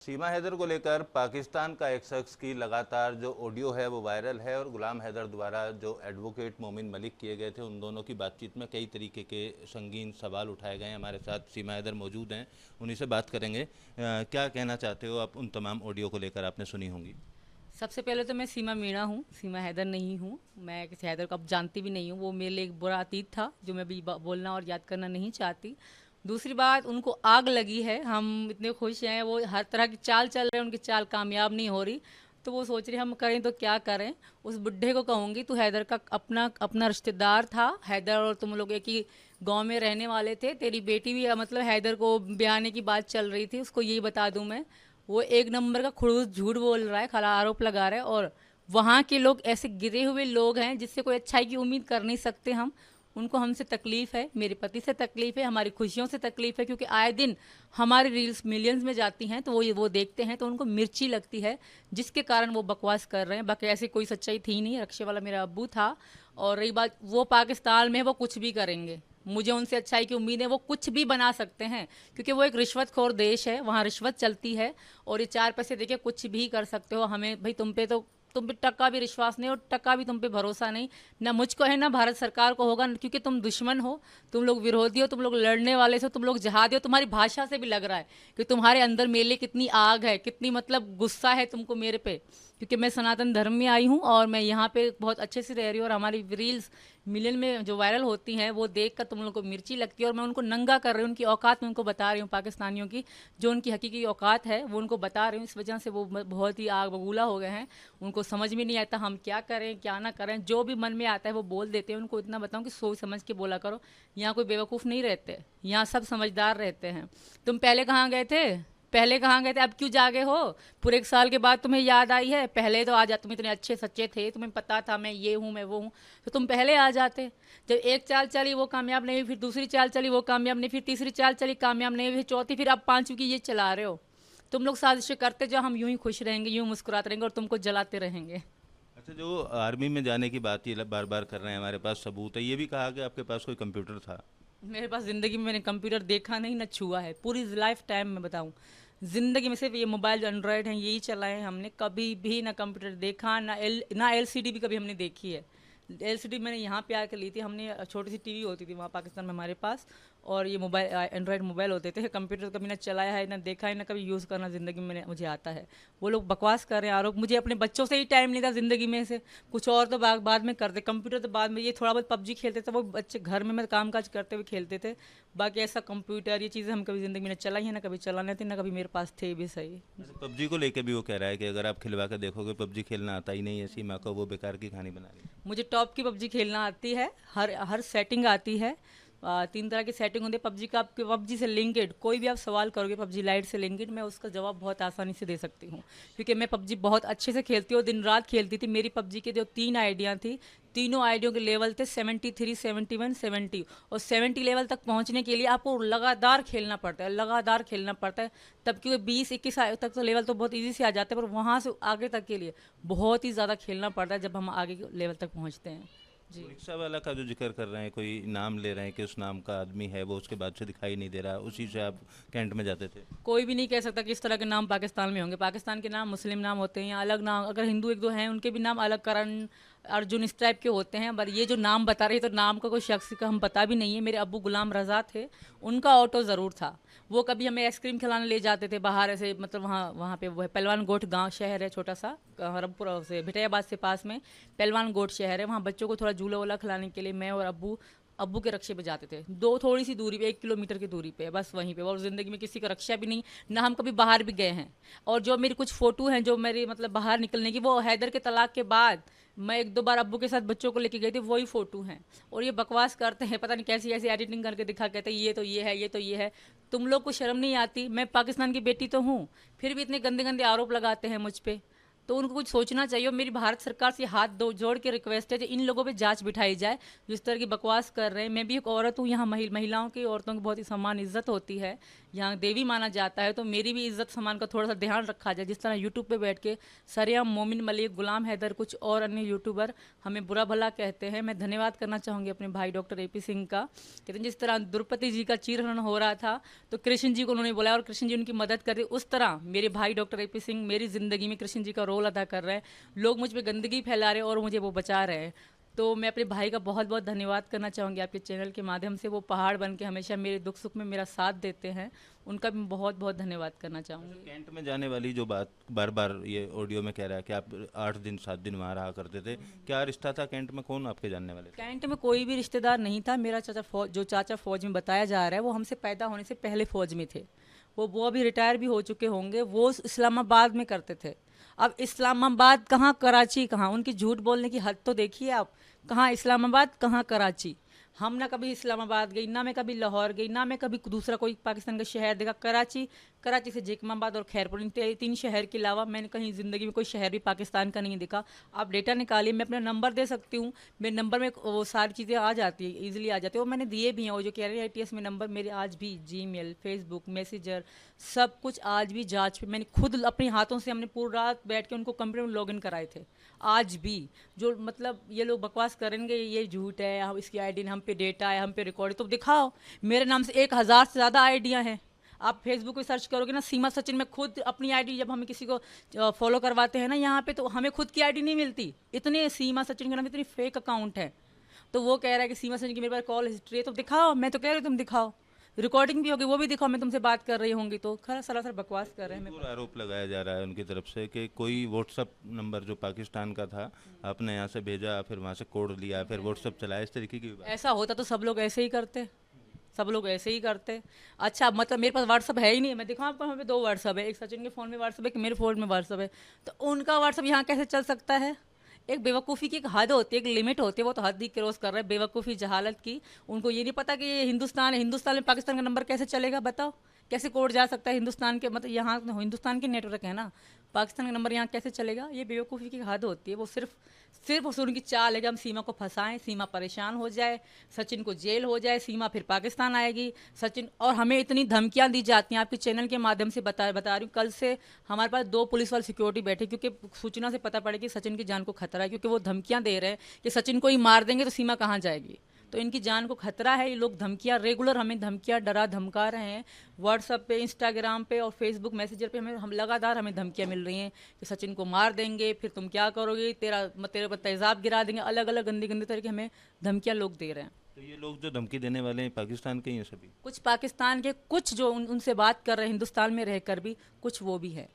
सीमा हैदर को लेकर पाकिस्तान का एक शख्स की लगातार जो ऑडियो है वो वायरल है और गुलाम हैदर द्वारा जो एडवोकेट मोमिन मलिक किए गए थे, उन दोनों की बातचीत में कई तरीके के संगीन सवाल उठाए गए हैं। हमारे साथ सीमा हैदर मौजूद हैं, उन्हीं से बात करेंगे। क्या कहना चाहते हो आप उन तमाम ऑडियो को लेकर? आपने सुनी होंगी। सबसे पहले तो मैं सीमा मीणा हूँ, सीमा हैदर नहीं हूँ। मैं किसी हैदर को अब जानती भी नहीं हूँ। वो मेरे लिए एक बुरा अतीत था जो मैं भी बोलना और याद करना नहीं चाहती। दूसरी बात, उनको आग लगी है, हम इतने खुश हैं, वो हर तरह की चाल चल रहे हैं, उनकी चाल कामयाब नहीं हो रही। तो वो सोच रहे हम करें तो क्या करें। उस बुढ़े को कहूँगी, तू हैदर का अपना अपना रिश्तेदार था। हैदर और तुम लोग एक ही गांव में रहने वाले थे। तेरी बेटी भी मतलब हैदर को ब्याने की बात चल रही थी, उसको यही बता दूं मैं। वो एक नंबर का खड़ूस झूठ बोल रहा है, खला आरोप लगा रहा है। और वहाँ के लोग ऐसे गिरे हुए लोग हैं जिससे कोई अच्छाई की उम्मीद कर नहीं सकते हम। उनको हमसे तकलीफ़ है, मेरे पति से तकलीफ़ है, हमारी खुशियों से तकलीफ़ है, क्योंकि आए दिन हमारी रील्स मिलियंस में जाती हैं, तो वो देखते हैं तो उनको मिर्ची लगती है, जिसके कारण वो बकवास कर रहे हैं। बाकी ऐसी कोई सच्चाई थी नहीं। रक्षे वाला मेरा अब्बू था। और रही बात, वो पाकिस्तान में वो कुछ भी करेंगे, मुझे उनसे अच्छाई की उम्मीद है। वो कुछ भी बना सकते हैं, क्योंकि वो एक रिश्वतखोर देश है, वहाँ रिश्वत चलती है। और ये 4 पैसे देके कुछ भी कर सकते हो। हमें भाई तुम पे टक्का भी विश्वास नहीं और टक्का भी तुम पे भरोसा नहीं। ना मुझको है, ना भारत सरकार को होगा, क्योंकि तुम दुश्मन हो, तुम लोग विरोधी हो, तुम लोग लड़ने वाले हो, तुम लोग जहादी हो। तुम्हारी भाषा से भी लग रहा है कि तुम्हारे अंदर मेरे लिए कितनी आग है, कितनी मतलब गुस्सा है तुमको मेरे पे। क्योंकि मैं सनातन धर्म में आई हूँ और मैं यहाँ पे बहुत अच्छे से रह रही हूँ। और हमारी रील्स मिलियन में जो वायरल होती हैं, वो देख कर तुम लोग को मिर्ची लगती है। और मैं उनको नंगा कर रही हूँ, उनकी औकात मैं उनको बता रही हूँ, पाकिस्तानियों की जो उनकी हकीकी औकात है वो उनको बता रही हूँ। इस वजह से वो बहुत ही आग बबूला हो गए हैं। उनको समझ में नहीं आता हम क्या करें क्या ना करें। जो भी मन में आता है वो बोल देते हैं। उनको इतना बताऊँ कि सोच समझ के बोला करो। यहाँ कोई बेवकूफ़ नहीं रहते, यहाँ सब समझदार रहते हैं। तुम पहले कहाँ गए थे? पहले कहाँ गए थे? अब क्यों जागे हो? पूरे 1 साल के बाद तुम्हें याद आई है? पहले तो आ जा, तुम इतने अच्छे सच्चे थे, तुम्हें पता था मैं ये हूँ मैं वो हूँ, तो तुम पहले आ जाते। जब एक चाल चली वो कामयाब नहीं हुई, फिर दूसरी चाल चली वो कामयाब नहीं, फिर तीसरी चाल चली कामयाब नहीं हुई, फिर चौथी, फिर अब पांचवी की ये चला रहे हो। तुम लोग साजिशें करते जाओ, हम यूं ही खुश रहेंगे, यूं मुस्कुराते रहेंगे और तुमको जलाते रहेंगे। अच्छा, जो आर्मी में जाने की बात ये बार बार कर रहे हैं, हमारे पास सबूत है, ये भी कहा कि आपके पास कोई कंप्यूटर था। मेरे पास ज़िंदगी में मैंने कंप्यूटर देखा नहीं, ना छुआ है पूरी लाइफ टाइम में बताऊं। ज़िंदगी में सिर्फ ये मोबाइल जो एंड्रॉयड हैं यही चलाए हैं हमने। कभी भी ना कंप्यूटर देखा, ना एलसीडी भी कभी हमने देखी है। एलसीडी मैंने यहाँ पे आकर ली थी हमने। छोटी सी टीवी होती थी वहाँ पाकिस्तान में हमारे पास। और ये मोबाइल एंड्रॉयड मोबाइल होते थे। कंप्यूटर कभी ना चलाया है, ना देखा है, ना कभी यूज़ करना ज़िंदगी में मुझे आता है। वो लोग बकवास कर रहे हैं आरोप। मुझे अपने बच्चों से ही टाइम नहीं था ज़िंदगी में से। कुछ और तो बाद में करते, कंप्यूटर तो बाद में। ये थोड़ा बहुत पबजी खेलते थे वो बच्चे घर में, मैं काम काज करते हुए खेलते थे। बाकी ऐसा कंप्यूटर ये चीज़ें हम कभी ज़िंदगी में चलाई है, ना कभी चलाने थे, ना कभी मेरे पास थे भी। सही। अच्छा, पबजी को लेके भी वो कह रहा है कि अगर आप खिलवा कर देखोगे, पबजी खेलना आता ही नहीं है सीमा को, वो बेकार की कहानी बना रही है। मुझे टॉप की पबजी खेलना आती है, हर हर सेटिंग आती है। 3 तरह की सेटिंग होती है पबजी का। आपके पबजी से लिंकेड कोई भी आप सवाल करोगे पबजी लाइट से लिंकेड, मैं उसका जवाब बहुत आसानी से दे सकती हूँ। क्योंकि मैं पबजी बहुत अच्छे से खेलती हूँ, दिन रात खेलती थी। मेरी पबजी के जो 3 आइडियाँ थी, तीनों आइडियों के लेवल थे 73, 71, 70। और 70 लेवल तक पहुंचने के लिए आपको लगातार खेलना पड़ता है, लगातार खेलना पड़ता है। तब क्योंकि 20, 21 तक तो लेवल तो बहुत इजी से आ जाते हैं, पर वहाँ से आगे तक के लिए बहुत ही ज़्यादा खेलना पड़ता है जब हम आगे के लेवल तक पहुँचते हैं। जी। वो रिक्शा वाला का जो जिक्र कर रहे हैं, कोई नाम ले रहे हैं कि उस नाम का आदमी है, वो उसके बाद से दिखाई नहीं दे रहा, उसी से आप कैंट में जाते थे। कोई भी नहीं कह सकता कि इस तरह के नाम पाकिस्तान में होंगे। पाकिस्तान के नाम मुस्लिम नाम होते हैं या अलग नाम। अगर हिंदू एक दो हैं उनके भी नाम अलग, करण, अर्जुन, इस टाइप के होते हैं। पर ये जो नाम बता रहे, तो नाम का कोई शख्स का हम पता भी नहीं है। मेरे अब्बू गुलाम रजा थे, उनका ऑटो ज़रूर था। वो कभी हमें आइसक्रीम खिलाने ले जाते थे बाहर ऐसे, मतलब वहाँ वहाँ पे वो है पहलवान गोठ गांव शहर है छोटा सा, हरमपुर से भिटैयाबाद से पास में पहलवान गोठ शहर है। वहाँ बच्चों को थोड़ा झूला वूला खिलाने के लिए मैं और अब्बू अब्बू के रक्षे पे जाते थे। दो थोड़ी सी दूरी पे, 1 किलोमीटर की दूरी पे, बस वहीं पे। और ज़िंदगी में किसी का रक्षा भी नहीं, ना हम कभी बाहर भी गए हैं। और जो मेरी कुछ फ़ोटो हैं जो मेरी मतलब बाहर निकलने की, वो हैदर के तलाक के बाद मैं 1-2 बार अब्बू के साथ बच्चों को लेके गई थी, वही फ़ोटो हैं। और ये बकवास करते हैं, पता नहीं कैसी ऐसी एडिटिंग करके दिखा, कहते हैं ये तो ये है, ये तो ये है। तुम लोग को शर्म नहीं आती? मैं पाकिस्तान की बेटी तो हूँ, फिर भी इतने गंदे गंदे आरोप लगाते हैं मुझ पर। तो उनको कुछ सोचना चाहिए। और मेरी भारत सरकार से हाथ दो जोड़ के रिक्वेस्ट है कि इन लोगों पे जांच बिठाई जाए जो इस तरह की बकवास कर रहे हैं। मैं भी एक औरत हूँ, यहाँ महिलाओं की, औरतों की बहुत ही सम्मान इज्जत होती है। यहाँ देवी माना जाता है, तो मेरी भी इज्जत सम्मान का थोड़ा सा ध्यान रखा जाए। जिस तरह यूट्यूब पे बैठ के सरेआम मोमिन मलिक, गुलाम हैदर, कुछ और अन्य यूट्यूबर हमें बुरा भला कहते हैं। मैं धन्यवाद करना चाहूँगी अपने भाई डॉक्टर AP सिंह का। कहते हैं जिस तरह द्रौपदी जी का चीरहरण हो रहा था तो कृष्ण जी को उन्होंने बुलाया और कृष्ण जी उनकी मदद कर रहे, उस तरह मेरे भाई डॉक्टर AP सिंह मेरी ज़िंदगी में कृष्ण जी का रोल अदा कर रहे हैं। लोग मुझ पर गंदगी फैला रहे हैं और मुझे वो बचा रहे हैं। तो मैं अपने भाई का बहुत बहुत धन्यवाद करना चाहूँगी आपके चैनल के माध्यम से। वो पहाड़ बन के हमेशा मेरे दुख सुख में मेरा साथ देते हैं, उनका भी मैं बहुत बहुत धन्यवाद करना चाहूँगी। कैंट में जाने वाली जो बात बार बार ये ऑडियो में कह रहा है कि आप 8 दिन 7 दिन वहाँ रहा करते थे, क्या रिश्ता था कैंट में? कौन आपके जानने वाले थे? कैंट में कोई भी रिश्तेदार नहीं था। मेरा चाचा फौज, जो चाचा फौज में बताया जा रहा है, वो हमसे पैदा होने से पहले फौज में थे। वो अभी रिटायर भी हो चुके होंगे। वो इस्लामाबाद में करते थे। अब इस्लामाबाद कहाँ, कराची कहाँ? उनकी झूठ बोलने की हद तो देखिए आप। कहाँ इस्लामाबाद, कहाँ कराची? हम ना कभी इस्लामाबाद गई, ना मैं कभी लाहौर गई, ना मैं कभी दूसरा कोई पाकिस्तान का शहर देखा। कराची से जैकमाबाद और खैरपुर, इन 3 शहर के अलावा मैंने कहीं ज़िंदगी में कोई शहर भी पाकिस्तान का नहीं देखा। आप डेटा निकालिए, मैं अपना नंबर दे सकती हूँ। मेरे नंबर में वो सारी चीज़ें आ जाती है, ईजिली आ जाती है। और मैंने दिए भी हैं, वो जो कह रहे हैं ITS में नंबर मेरे आज भी, जीमेल, फेसबुक, मैसेंजर, सब कुछ आज भी जांच पे। मैंने खुद अपने हाथों से, हमने पूरी रात बैठ के उनको कंप्यूटर में लॉगिन कराए थे। आज भी जो मतलब ये लोग बकवास करेंगे ये झूठ है, हम इसकी आईडी, हम पे डेटा है, हम पे रिकॉर्ड, तो दिखाओ। मेरे नाम से 1000 से ज़्यादा आईडियाँ हैं। आप फेसबुक पे सर्च करोगे ना, सीमा सचिन में खुद अपनी आईडी, जब हमें किसी को फॉलो करवाते हैं ना यहाँ पे, तो हमें खुद की आईडी नहीं मिलती। इतने सीमा सचिन के नाम इतनी फेक अकाउंट है। तो वो कह रहा है कि सीमा सचिन की मेरे पास कॉल हिस्ट्री है, तो दिखाओ। मैं तो कह रही हूँ तुम दिखाओ, रिकॉर्डिंग भी होगी वो भी दिखाओ, मैं तुमसे बात कर रही होंगी। तो खरा सरासर बकवास कर रहे हैं। और आरोप लगाया जा रहा है उनकी तरफ से कि कोई व्हाट्सअप नंबर जो पाकिस्तान का था आपने यहाँ से भेजा, फिर वहाँ से कोड लिया, फिर व्हाट्सअप चलाया, इस तरीके की भी बात। ऐसा होता तो सब लोग ऐसे ही करते, सब लोग ऐसे ही करते। अच्छा, मतलब मेरे पास व्हाट्सअप है ही नहीं। मैं दिखाऊँ आपको, हमें पे 2 व्हाट्सअप है, एक सचिन के फ़ोन में व्हाट्सअप है, एक मेरे फ़ोन में व्हाट्सअप है। तो उनका व्हाट्सअप यहाँ कैसे चल सकता है? एक बेवकूफ़ी की एक हद होती है, एक लिमिट होती है, वो तो हद ही क्रॉस कर रहे हैं बेवकूफ़ी जहालत की। उनको ये नहीं पता कि ये हिंदुस्तान है, हिंदुस्तान में पाकिस्तान का नंबर कैसे चलेगा बताओ? कैसे कोड जा सकता है हिंदुस्तान के, मतलब यहाँ हिंदुस्तान के नेटवर्क है ना, पाकिस्तान का नंबर यहाँ कैसे चलेगा? ये बेवकूफ़ी की हद होती है। वो सिर्फ उनकी चाल है कि हम सीमा को फंसाएं, सीमा परेशान हो जाए, सचिन को जेल हो जाए, सीमा फिर पाकिस्तान आएगी सचिन। और हमें इतनी धमकियां दी जाती हैं, आपके चैनल के माध्यम से बता रही हूँ। कल से हमारे पास 2 पुलिस वाले सिक्योरिटी बैठे, क्योंकि सूचना से पता पड़े कि सचिन की जान को खतरा है, क्योंकि वो धमकियां दे रहे हैं कि सचिन को ही मार देंगे तो सीमा कहाँ जाएगी। तो इनकी जान को खतरा है। ये लोग धमकियां, रेगुलर हमें धमकियां डरा धमका रहे हैं। व्हाट्सएप पे, इंस्टाग्राम पे और फेसबुक मैसेंजर पे हम लगातार हमें धमकियां मिल रही हैं कि सचिन को मार देंगे, फिर तुम क्या करोगे, तेरे पर तेजाब गिरा देंगे, अलग अलग गंदी गंदी तरीके हमें धमकियां लोग दे रहे हैं। तो ये लोग जो धमकी देने वाले हैं पाकिस्तान के ही हैं सभी? कुछ पाकिस्तान के, कुछ जो उनसे बात कर रहे हैं हिंदुस्तान में रहकर भी, कुछ वो भी हैं।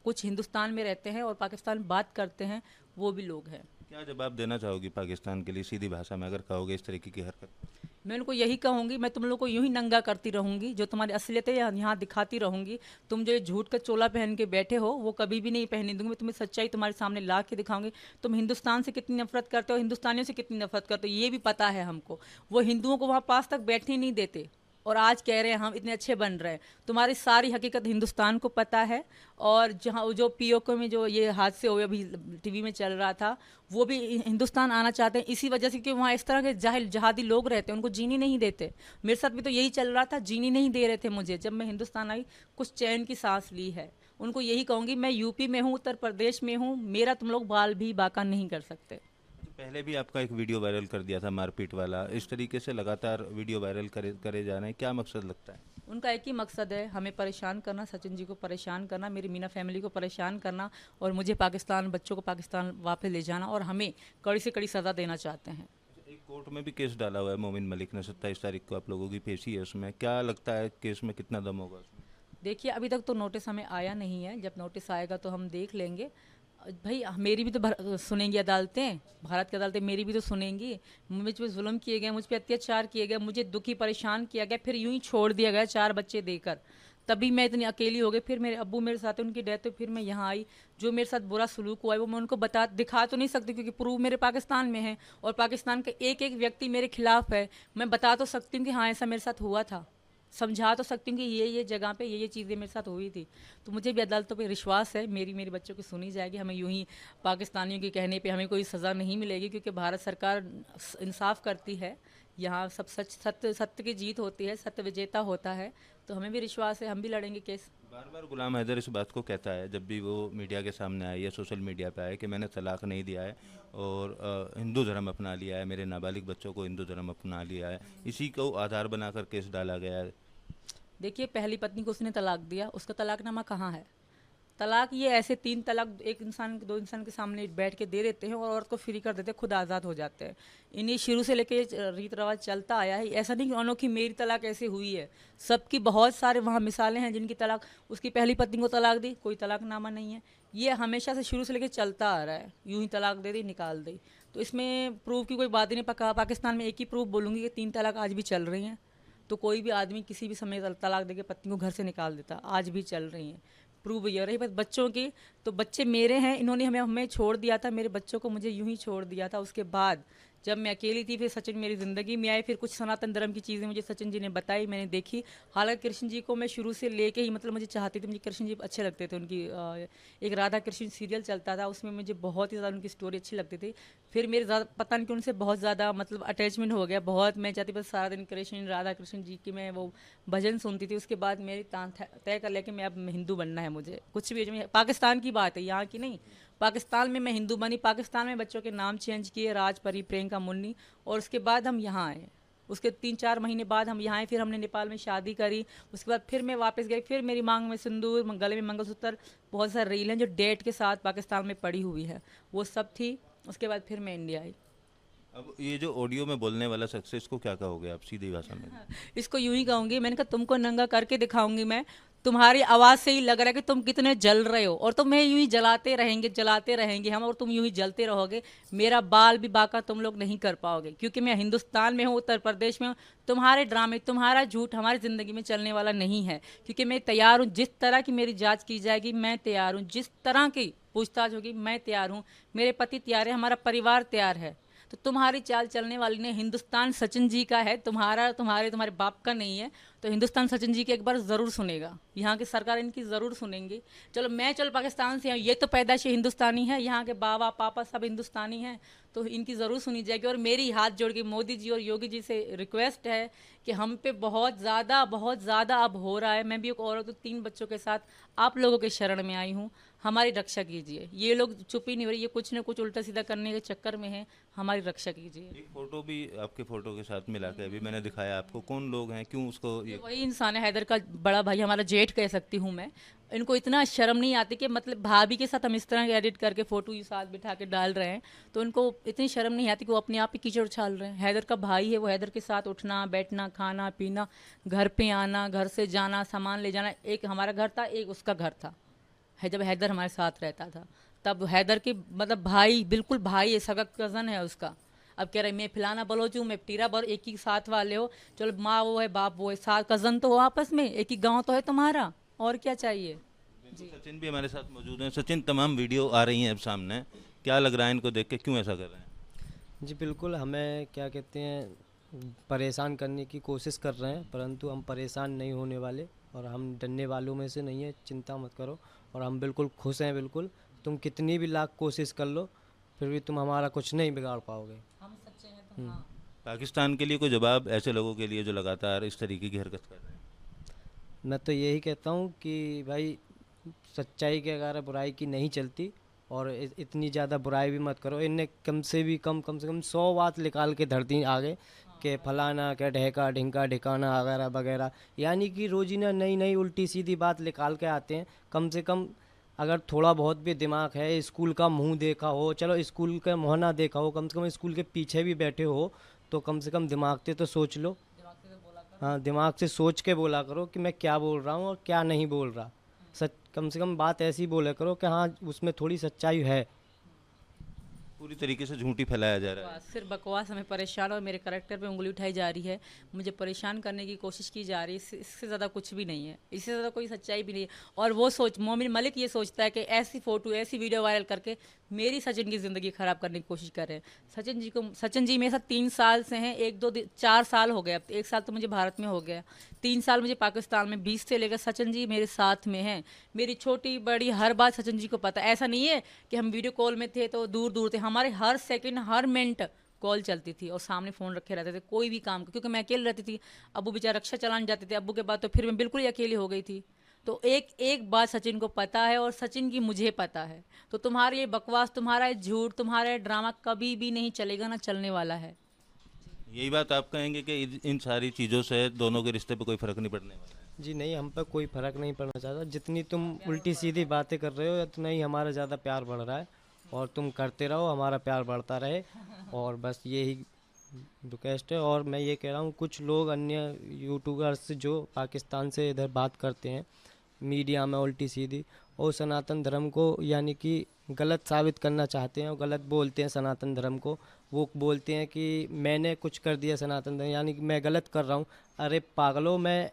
कुछ हिंदुस्तान में रहते हैं और पाकिस्तान बात करते हैं, वो भी लोग हैं। क्या जवाब देना चाहोगी पाकिस्तान के लिए सीधी भाषा में, अगर कहोगे इस तरीके की हरकत? मैं उनको यही कहूँगी, मैं तुम लोग को यूं ही नंगा करती रहूँगी, जो तुम्हारी असलियत है यहाँ दिखाती रहूँगी। तुम जो ये झूठ का चोला पहन के बैठे हो वो कभी भी नहीं पहनने दूंगी। मैं तुम्हें सच्चाई तुम्हारे सामने ला के दिखाऊंगी। तुम हिंदुस्तान से कितनी नफरत करते हो, हिंदुस्तानियों से कितनी नफरत करते हो, ये भी पता है हमको। वो हिंदुओं को वहाँ पास तक बैठने ही नहीं देते और आज कह रहे हैं हम इतने अच्छे बन रहे हैं। तुम्हारी सारी हकीकत हिंदुस्तान को पता है। और जहाँ जो POK में जो ये हादसे हुए, अभी TV में चल रहा था, वो भी हिंदुस्तान आना चाहते हैं इसी वजह से कि वहाँ इस तरह के जाहिल जहादी लोग रहते हैं, उनको जीने नहीं देते। मेरे साथ भी तो यही चल रहा था, जीने नहीं दे रहे थे मुझे। जब मैं हिंदुस्तान आई कुछ चैन की सांस ली है। उनको यही कहूँगी, मैं यूपी में हूँ, उत्तर प्रदेश में हूँ, मेरा तुम लोग बाल भी बाका नहीं कर सकते। पहले भी आपका एक वीडियो वायरल कर दिया था मारपीट वाला, इस तरीके से लगातार वीडियो वायरल करे जा रहे हैं, क्या मकसद लगता है? उनका एक ही मकसद है, हमें परेशान करना, सचिन जी को परेशान करना, मेरी मीना फैमिली को परेशान करना, और मुझे पाकिस्तान, बच्चों को पाकिस्तान वापस ले जाना, और हमें कड़ी से कड़ी सज़ा देना चाहते हैं। एक कोर्ट में भी केस डाला हुआ है मोमिन मलिक ने, 27 तारीख को आप लोगों की पेशी है उसमें, क्या लगता है केस में कितना दम होगा उसमें? देखिए, अभी तक तो नोटिस हमें आया नहीं है। जब नोटिस आएगा तो हम देख लेंगे। भाई मेरी भी तो सुनेंगी अदालतें, भारत की अदालतें मेरी भी तो सुनेंगी। मुझ पे जुल्म किए गए, मुझ पे अत्याचार किए गए, मुझे दुखी परेशाान किया गया, फिर यूं ही छोड़ दिया गया 4 बच्चे देकर। तभी मैं इतनी अकेली हो गई। फिर मेरे अब्बू मेरे साथ, उनकी डेथ, फिर मैं यहाँ आई। जो मेरे साथ बुरा सलूक हुआ है वो मैं उनको दिखा तो नहीं सकती, क्योंकि प्रूफ मेरे पाकिस्तान में है और पाकिस्तान का एक एक व्यक्ति मेरे खिलाफ है। मैं बता तो सकती हूँ कि हाँ ऐसा मेरे साथ हुआ था, समझा तो सकती हूँ कि ये जगह पे ये चीज़ें मेरे साथ हुई थी। तो मुझे भी अदालतों पे विश्वास है, मेरे बच्चों की सुनी जाएगी। हमें यूं ही पाकिस्तानियों के कहने पे हमें कोई सज़ा नहीं मिलेगी, क्योंकि भारत सरकार इंसाफ करती है। यहाँ सब सत्य सत्य की जीत होती है, सत्य विजेता होता है। तो हमें भी विश्वास है, हम भी लड़ेंगे केस। बार बार गुलाम हैदर इस बात को कहता है जब भी वो मीडिया के सामने आए या सोशल मीडिया पे आए कि मैंने तलाक नहीं दिया है और हिंदू धर्म अपना लिया है, मेरे नाबालिग बच्चों को हिंदू धर्म अपना लिया है, इसी को आधार बनाकर केस डाला गया है। देखिए, पहली पत्नी को उसने तलाक दिया, उसका तलाकनामा कहाँ है? तलाक ये ऐसे 3 तलाक एक इंसान 2 इंसान के सामने बैठ के दे देते हैं और औरत को फ्री कर देते हैं, खुद आज़ाद हो जाते हैं। इन्हीं शुरू से लेके रीत रिवाज चलता आया है। ऐसा नहीं कि अनोखी मेरी तलाक ऐसे हुई है, सबकी बहुत सारे वहाँ मिसालें हैं जिनकी तलाक, उसकी पहली पत्नी को तलाक दी, कोई तलाकनामा नहीं है। ये हमेशा से शुरू से लेके चलता आ रहा है, यूं ही तलाक दे दी, निकाल दी। तो इसमें प्रूफ की कोई बात ही नहीं। पाकिस्तान में एक ही प्रूफ बोलूँगी कि 3 तलाक आज भी चल रही हैं। तो कोई भी आदमी किसी भी समय तलाक देके पत्नी को घर से निकाल देता, आज भी चल रही हैं। प्रूव ये रही। बस बच्चों की, तो बच्चे मेरे हैं, इन्होंने हमें छोड़ दिया था, मेरे बच्चों को मुझे यूं ही छोड़ दिया था। उसके बाद जब मैं अकेली थी, फिर सचिन मेरी ज़िंदगी में आए, फिर कुछ सनातन धर्म की चीज़ें मुझे सचिन जी ने बताई, मैंने देखी। हालांकि कृष्ण जी को मैं शुरू से लेके ही मतलब मुझे चाहती थी, मुझे कृष्ण जी अच्छे लगते थे। उनकी एक राधा कृष्ण सीरियल चलता था, उसमें मुझे बहुत ही ज़्यादा उनकी स्टोरी अच्छी लगती थी। फिर मेरे ज़्यादा पता नहीं कि उनसे बहुत ज़्यादा मतलब अटैचमेंट हो गया, बहुत मैं चाहती बस सारा दिन कृष्ण राधा कृष्ण जी की मैं वो भजन सुनती थी। उसके बाद मेरी तय कर लिया कि मैं अब हिंदू बनना है मुझे, कुछ भी। पाकिस्तान की बात है, यहाँ की नहीं। पाकिस्तान में मैं हिंदू बनी, पाकिस्तान में बच्चों के नाम चेंज किए, राज, परी, प्रियंका, मुन्नी, और उसके बाद हम यहाँ आए। उसके 3-4 महीने बाद हम यहाँ आए, फिर हमने नेपाल में शादी करी। उसके बाद फिर मैं वापस गई, फिर मेरी मांग में सिंदूर, गले में मंगलसूत्र, बहुत सारी रील हैं जो डेट के साथ पाकिस्तान में पड़ी हुई है, वो सब थी। उसके बाद फिर मैं इंडिया आई। अब ये जो ऑडियो में बोलने वाला शख्स है, इसको क्या कहोगे आप सीधी भाषा में? इसको यूं ही कहूंगी, मैंने कहा तुमको नंगा करके दिखाऊंगी मैं। तुम्हारी आवाज़ से ही लग रहा है कि तुम कितने जल रहे हो, और तुम्हें यूं ही जलाते रहेंगे हम, और तुम यूं ही जलते रहोगे। मेरा बाल भी बाका तुम लोग नहीं कर पाओगे, क्योंकि मैं हिंदुस्तान में हूँ, उत्तर प्रदेश में हूँ। तुम्हारे ड्रामे, तुम्हारा झूठ हमारी ज़िंदगी में चलने वाला नहीं है, क्योंकि मैं तैयार हूँ। जिस तरह की मेरी जाँच की जाएगी मैं तैयार हूँ, जिस तरह की पूछताछ होगी मैं तैयार हूँ। मेरे पति तैयार है, हमारा परिवार तैयार है। तो तुम्हारी चाल चलने वाली ने, हिंदुस्तान सचिन जी का है, तुम्हारे बाप का नहीं है। तो हिंदुस्तान सचिन जी की एक बार ज़रूर सुनेगा, यहाँ की सरकार इनकी ज़रूर सुनेंगी। चलो पाकिस्तान से हूँ, ये तो पैदाइशी हिंदुस्तानी है, यहाँ के बाबा पापा सब हिंदुस्तानी हैं, तो इनकी ज़रूर सुनी जाएगी। और मेरी हाथ जोड़ के मोदी जी और योगी जी से रिक्वेस्ट है कि हम पे बहुत ज़्यादा अब हो रहा है। मैं भी एक औरत हूँ, 3 बच्चों के साथ आप लोगों के शरण में आई हूँ, हमारी रक्षा कीजिए। ये लोग चुप ही नहीं हो रही, ये कुछ न कुछ उल्टा सीधा करने के चक्कर में है, हमारी रक्षा कीजिए। एक फोटो भी आपके फोटो के साथ मिला के अभी मैंने दिखाया आपको, कौन लोग हैं, क्यों उसको ये? वही इंसान है, हैदर का बड़ा भाई, हमारा जेठ कह सकती हूँ मैं। इनको इतना शर्म नहीं आती कि मतलब भाभी के साथ हम इस तरह एडिट करके फ़ोटो ये साथ बिठा के डाल रहे हैं, तो उनको इतनी शर्म नहीं आती कि वो अपने आप ही कीचड़ उछाल रहे हैं। हैदर का भाई है, वो हैदर के साथ उठना बैठना, खाना पीना, घर पे आना, घर से जाना, सामान ले जाना। एक हमारा घर था, एक उसका घर था, है जब हैदर हमारे साथ रहता था तब। हैदर के मतलब भाई, बिल्कुल भाई है, सगा कज़न है उसका। अब कह रहे मैं फलाना बलोच हूँ, मैं टीरा बल, एक ही साथ वाले हो, चलो माँ वो है बाप वो है, साथ कज़न तो हो आपस में, एक ही गांव तो है तुम्हारा, और क्या चाहिए। सचिन भी हमारे साथ मौजूद हैं। सचिन, तमाम वीडियो आ रही हैं अब सामने, क्या लग रहा है इनको देख के, क्यों ऐसा कर रहे हैं? जी बिल्कुल, हमें क्या कहते हैं परेशान करने की कोशिश कर रहे हैं, परंतु हम परेशान नहीं होने वाले, और हम डरने वालों में से नहीं है, चिंता मत करो। और हम बिल्कुल खुश हैं, बिल्कुल। तुम कितनी भी लाख कोशिश कर लो, फिर भी तुम हमारा कुछ नहीं बिगाड़ पाओगे। हम सच्चे हैं तो हाँ। पाकिस्तान के लिए कोई जवाब ऐसे लोगों के लिए जो लगातार इस तरीके की हरकत कर रहे हैं? मैं तो यही कहता हूँ कि भाई, सच्चाई के अगर बुराई की नहीं चलती, और इतनी ज़्यादा बुराई भी मत करो। इनने कम से कम 100 बात निकाल के धरती आगे कि फलाना क्या ढहका ढिंका ढिकाना वगैरह वगैरह, यानी कि रोजीना नई नई उल्टी सीधी बात निकाल के आते हैं। कम से कम अगर थोड़ा बहुत भी दिमाग है, स्कूल का मुंह देखा हो, चलो स्कूल का मुँह ना देखा हो, कम से कम स्कूल के पीछे भी बैठे हो, तो कम से कम दिमाग से तो सोच लो। हाँ, दिमाग से सोच के बोला करो कि मैं क्या बोल रहा हूँ और क्या नहीं बोल रहा। सच, कम से कम बात ऐसी बोला करो कि हाँ उसमें थोड़ी सच्चाई है। पूरी तरीके से झूठी फैलाया जा रहा है। सिर्फ बकवास हमें परेशान, और मेरे करेक्टर पे उंगली उठाई जा रही है, मुझे परेशान करने की कोशिश की जा रही है। इससे ज़्यादा कुछ भी नहीं है, इससे ज़्यादा कोई सच्चाई भी नहीं है। और वो मोमिन मलिक ये सोचता है कि ऐसी फ़ोटो ऐसी वीडियो वायरल करके मेरी सचिन की ज़िंदगी ख़राब करने की कोशिश कर रहे हैं। सचिन जी मेरे साथ 3 साल से हैं, 4 साल हो गए, अब 1 साल तो मुझे भारत में हो गया, 3 साल मुझे पाकिस्तान में, 20 से लेकर सचिन जी मेरे साथ में हैं। मेरी छोटी बड़ी हर बात सचिन जी को पता है। ऐसा नहीं है कि हम वीडियो कॉल में थे तो दूर दूर थे, हमारे हर सेकंड हर मिनट कॉल चलती थी और सामने फ़ोन रखे रहते थे कोई भी काम, क्योंकि मैं अकेले रहती थी। अब्बू बेचारा रक्षा चलाने जाते थे, अब्बू के बाद तो फिर मैं बिल्कुल ही अकेली हो गई थी। तो एक एक बात सचिन को पता है और सचिन की मुझे पता है, तो तुम्हारा ये बकवास, तुम्हारा ये झूठ, तुम्हारा ये ड्रामा कभी भी नहीं चलेगा, ना चलने वाला है। यही बात आप कहेंगे कि इन सारी चीज़ों से दोनों के रिश्ते पे कोई फ़र्क नहीं पड़ने वाला है? जी नहीं, हम पर कोई फ़र्क नहीं पड़ना चाहता। जितनी तुम उल्टी सीधी बातें कर रहे हो उतना ही हमारा ज़्यादा प्यार बढ़ रहा है, और तुम करते रहो, हमारा प्यार बढ़ता रहे, और बस यही रिक्वेस्ट है। और मैं ये कह रहा हूँ, कुछ लोग अन्य यूट्यूबर्स जो पाकिस्तान से इधर बात करते हैं मीडिया में उल्टी सीधी, और सनातन धर्म को यानी कि गलत साबित करना चाहते हैं और गलत बोलते हैं सनातन धर्म को। वो बोलते हैं कि मैंने कुछ कर दिया सनातन धर्म, यानी कि मैं गलत कर रहा हूँ। अरे पागलों, मैं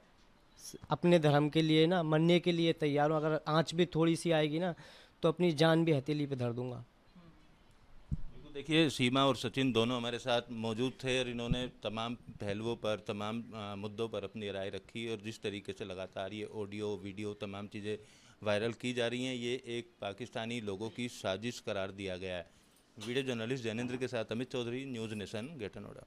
अपने धर्म के लिए ना मरने के लिए तैयार हूँ। अगर आँच भी थोड़ी सी आएगी ना तो अपनी जान भी हथेली पे धर दूंगा। बिल्कुल, देखिए सीमा और सचिन दोनों हमारे साथ मौजूद थे और इन्होंने तमाम पहलुओं पर, तमाम मुद्दों पर अपनी राय रखी, और जिस तरीके से लगातार ये ऑडियो वीडियो तमाम चीज़ें वायरल की जा रही हैं, ये एक पाकिस्तानी लोगों की साजिश करार दिया गया है। वीडियो जर्नलिस्ट जैनेंद्र के साथ Amit Chaudhary, News Nation, Greater Noida.